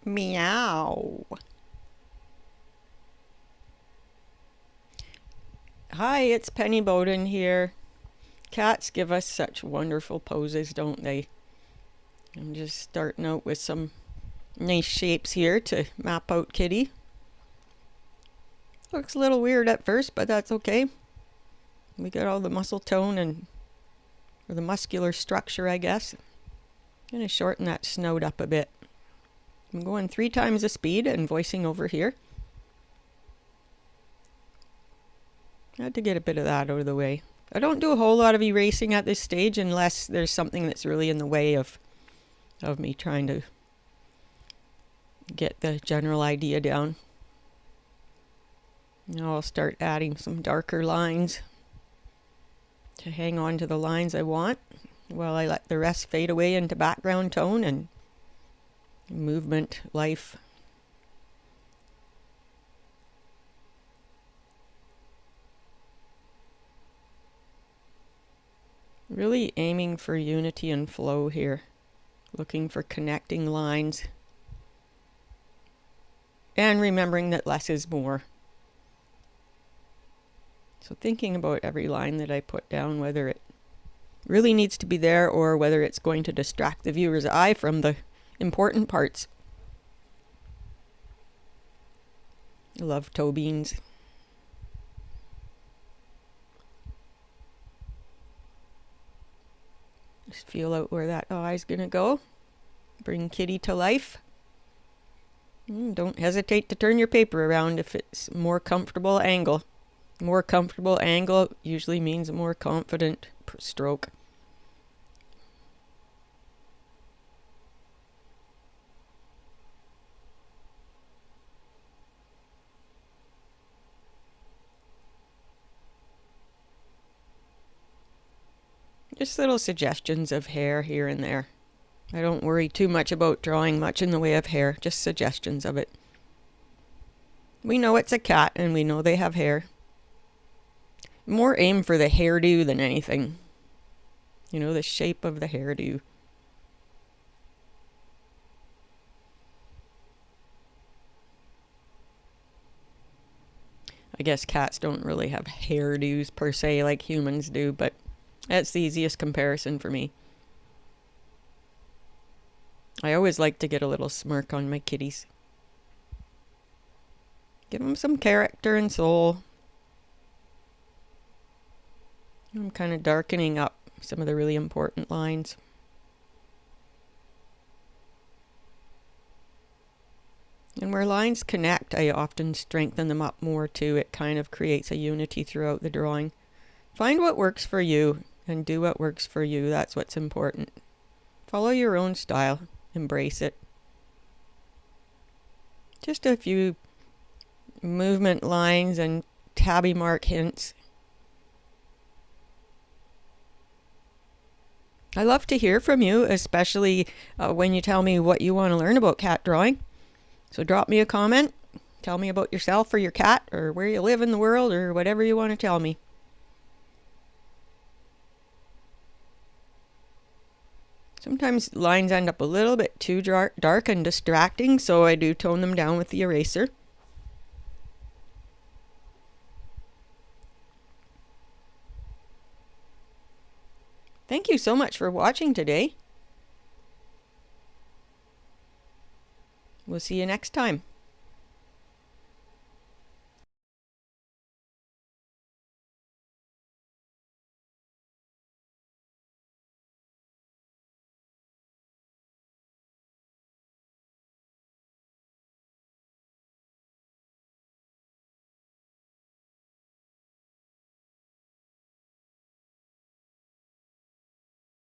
Meow. Hi, it's Penny Bowden here. Cats give us such wonderful poses, don't they? I'm just starting out with some nice shapes here to map out Kitty. Looks a little weird at first, but that's okay. We got all the muscle tone or the muscular structure, I guess. I'm going to shorten that snout up a bit. I'm going 3 times the speed and voicing over here. I had to get a bit of that out of the way. I don't do a whole lot of erasing at this stage unless there's something that's really in the way of me trying to get the general idea down. Now I'll start adding some darker lines to hang on to the lines I want while I let the rest fade away into background tone and movement, life. Really aiming for unity and flow here. Looking for connecting lines. And remembering that less is more. So thinking about every line that I put down, whether it really needs to be there or whether it's going to distract the viewer's eye from the important parts. I love toe beans. Just feel out where that eye's gonna go. Bring Kitty to life. Don't hesitate to turn your paper around if it's a more comfortable angle. More comfortable angle usually means a more confident stroke. Just little suggestions of hair here and there. I don't worry too much about drawing much in the way of hair, just suggestions of it. We know it's a cat and we know they have hair. More aim for the hairdo than anything. You know, the shape of the hairdo. I guess cats don't really have hairdos per se like humans do, but that's the easiest comparison for me. I always like to get a little smirk on my kitties. Give them some character and soul. I'm kind of darkening up some of the really important lines. And where lines connect, I often strengthen them up more too. It kind of creates a unity throughout the drawing. Find what works for you and do what works for you. That's what's important. Follow your own style. Embrace it. Just a few movement lines and tabby mark hints. I love to hear from you, especially when you tell me what you want to learn about cat drawing. So drop me a comment. Tell me about yourself or your cat or where you live in the world or whatever you want to tell me. Sometimes lines end up a little bit too dark and distracting, so I do tone them down with the eraser. Thank you so much for watching today. We'll see you next time.